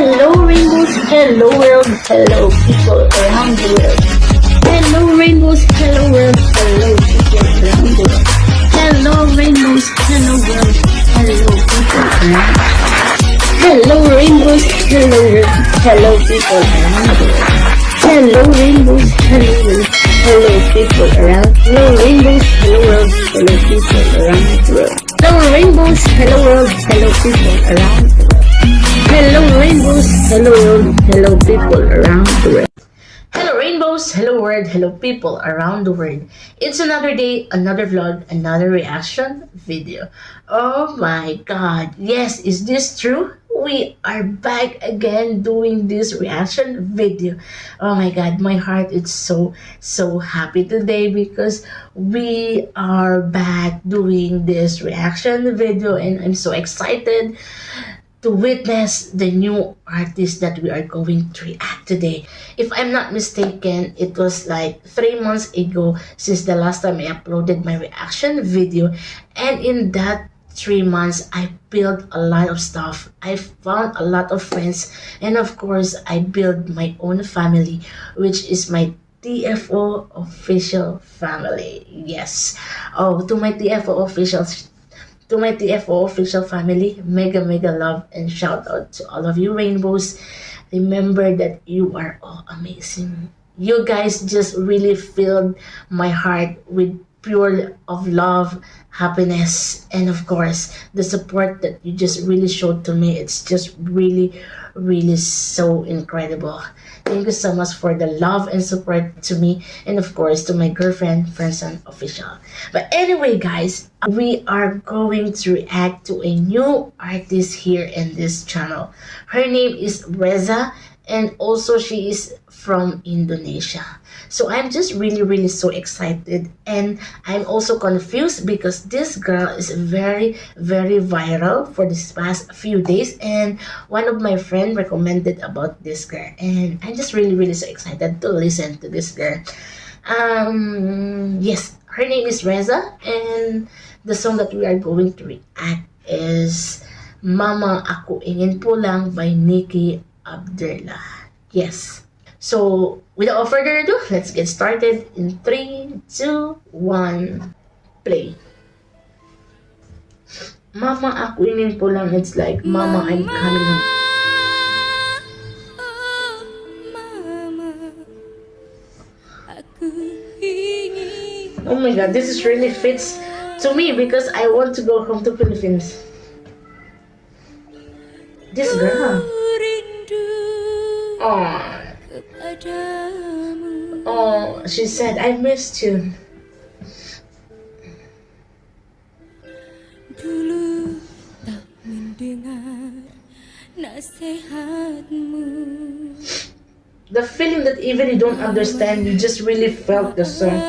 Hello rainbows, hello world, hello people around the world. Hello rainbows, hello world, hello people around the world. Hello rainbows, hello world, hello people around. Hello rainbows, hello world, hello people around the world. Hello rainbows, hello world, hello people around. Hello rainbows, hello world, hello people around the world. Hello rainbows, hello world, hello people around the world. Hello rainbows, hello world, hello people around the world. Hello rainbows, hello world, hello people around the world. It's another day, another vlog, another reaction video. Oh my god, yes, is this true? We are back again doing this reaction video. Oh my god, my heart is so happy today because we are back doing this reaction video and I'm so excited to witness the new artist that we are going to react today. If I'm not mistaken, it was like 3 months ago since the last time I uploaded my reaction video, and in that 3 months I built a lot of stuff. I found a lot of friends, and of course I built my own family, which is my TFO official family. Yes. Oh, to my TFO official family, mega love and shout out to all of you rainbows. Remember that you are all amazing. You guys just really filled my heart with pure of love, happiness, and of course the support that you just really showed to me. It's just really so incredible. Thank you so much for the love and support to me, and of course to my girlfriend, Friendson Official. But anyway, guys, we are going to react to a new artist here in this channel. Her name is Reza, and also she is from Indonesia. So I'm just really so excited, and I'm also confused because this girl is very viral for this past few days, and one of my friends recommended about this girl, and I'm just really so excited to listen to this girl. Yes, her name is Reza, and the song that we are going to react is Mama Aku Ingin Pulang by Ardila. Yes. So, without further ado, let's get started in 3, 2, 1, play. Mama Aku Ingin Pulang, it's like, Mama, I'm coming home. Oh my god, this is really fits to me because I want to go home to Philippines. This girl. Oh, she said, I missed you. Dulu tak mendengar nasihatmu. The feeling that even you don't understand, you just really felt the song.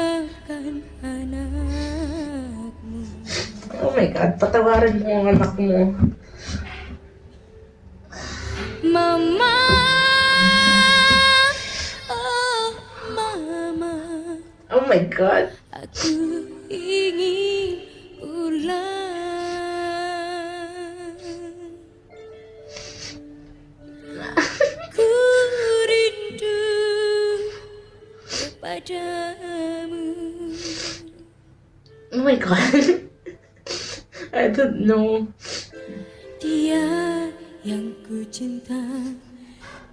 Oh my god, patawarin mo ang anak mo. Mama, oh mama, Oh my god. aku ingin pulang. Ku rindu kepadamu. Oh my god. I don't know. Dia yang ku cinta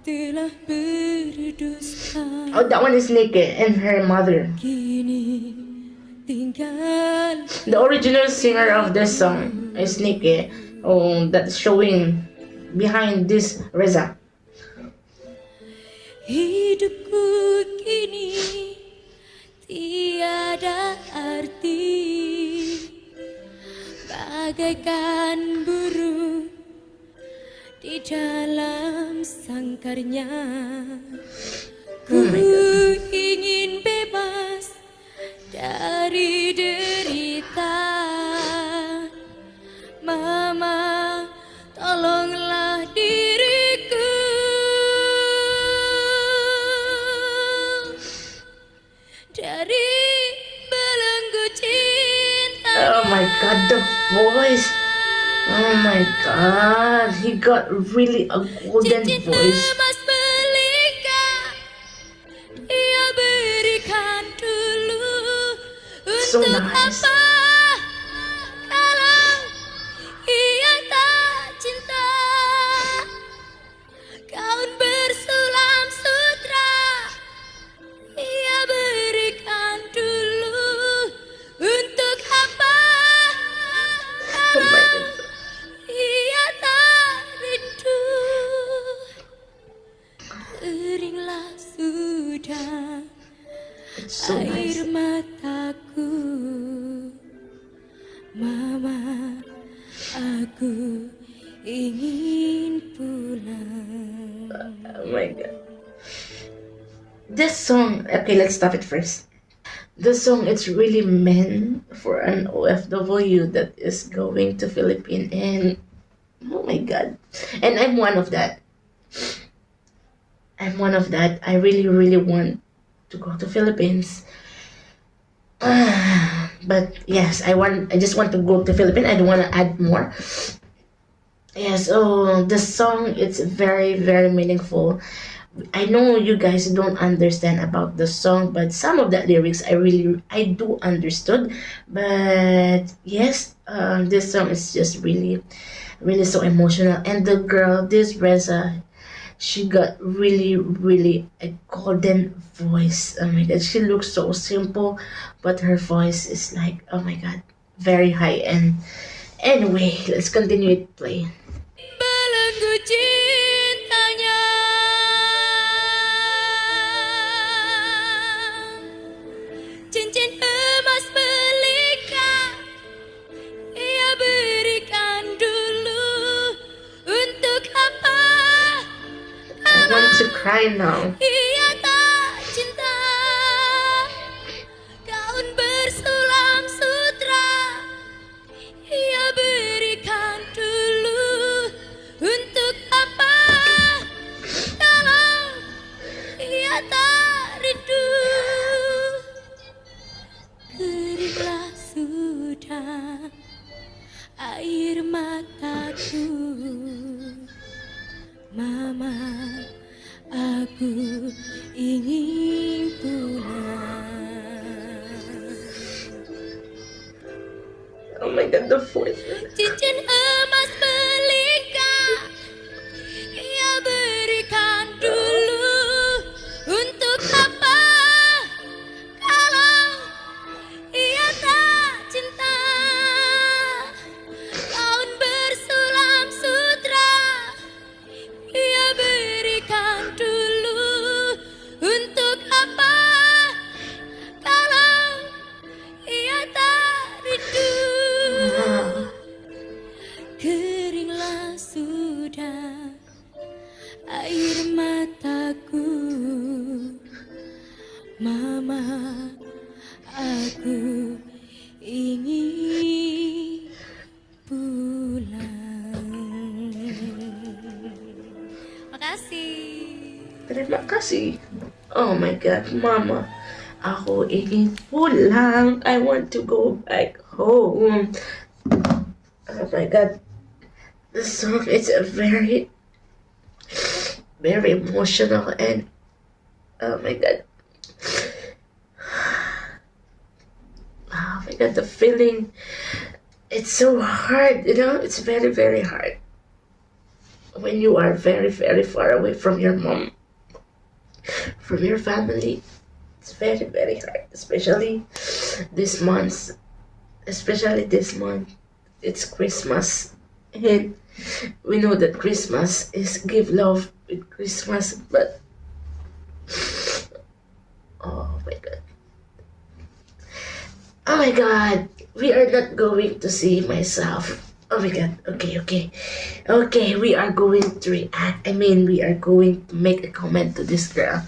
telah berdusta. Oh, that one is Nikki and her mother. Kini tinggal The original singer of this song is Nikki. Oh, that's showing behind this Reza. hidupku kini tiada arti, bagaikan burung di dalam sangkarnya. Ku ingin bebas dari derita. Mama, tolonglah diriku dari belenggu cinta. Oh my god, the voice. Oh my god, he got really a golden cincin voice. emas belika dia berikan dulu. So Untuk nice. apa kalau ia tak cinta? Gaun bersulam sutra ia berikan dulu. Untuk apa Oh my god. ia tak rindu? Keringlah sudah It's so nice. air mataku. Mama, aku ingin pulang. Oh my god. This song, okay, let's stop it first. This song, it's really meant for an OFW that is going to Philippines, and oh my god. And I'm one of that. I'm one of that. I really, really want to go to Philippines. But yes, I just want to go to Philippines. I don't want to add more. Yeah, so the song, it's very, very meaningful. I know you guys don't understand about the song, but some of the lyrics I do understood. But yes, this song is just really, really so emotional. And the girl, this Reza, she got really, really a golden voice. Oh my god, she looks so simple, but her voice is like, oh my god, very high end. Anyway, let's continue it playing. Belenggu cintanya, cincin emas belika ia berikan dulu. Untuk apa I want to cry now. ia tak cinta? Gaun bersulam sutra ia berikan dulu. Untuk apa kalau ia tak rindu? Keringlah sudah air mataku. Mama, aku ingin pulang. Oh my god, the voice. Cincin emas belika ia berikan dulu. Untuk apa kalau ia tak cinta? Gaun bersulam sutra ia berikan dulu. Untuk apa kalau ia tak rindu? Keringlah sudah air mataku. Mama, aku ingin pulang. Makasih. Terima kasih. Oh my god, mama. Ako ingin pulang. I want to go back home. Oh my god. The song is a very, very emotional, and oh my god. Oh my god, the feeling. It's so hard, you know? It's very, very hard. When you are very, very far away from your mom, from your family, it's very, very hard. Especially this month. Especially this month. It's Christmas. And we know that Christmas is give love with Christmas, but oh my god. Oh my god, we are not going to see myself. Oh my god, okay. Okay, we are going to react. I mean, we are going to make a comment to this girl.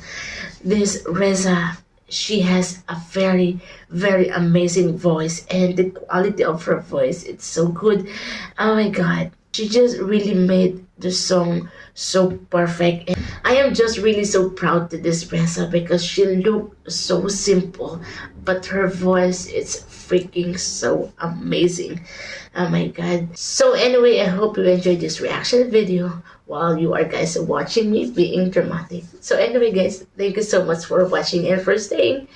This Reza, she has a very, very amazing voice, and the quality of her voice, it's so good. Oh my god, she just really made the song so perfect. And I am just really so proud to this Reza because she looked so simple, but her voice, it's freaking so amazing. Oh my god. So anyway, I hope you enjoyed this reaction video while you are guys watching me being dramatic. So anyway guys, thank you so much for watching and for staying.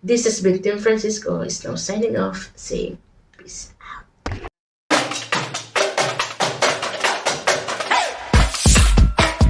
This has been Tim Francisco is now signing off saying peace.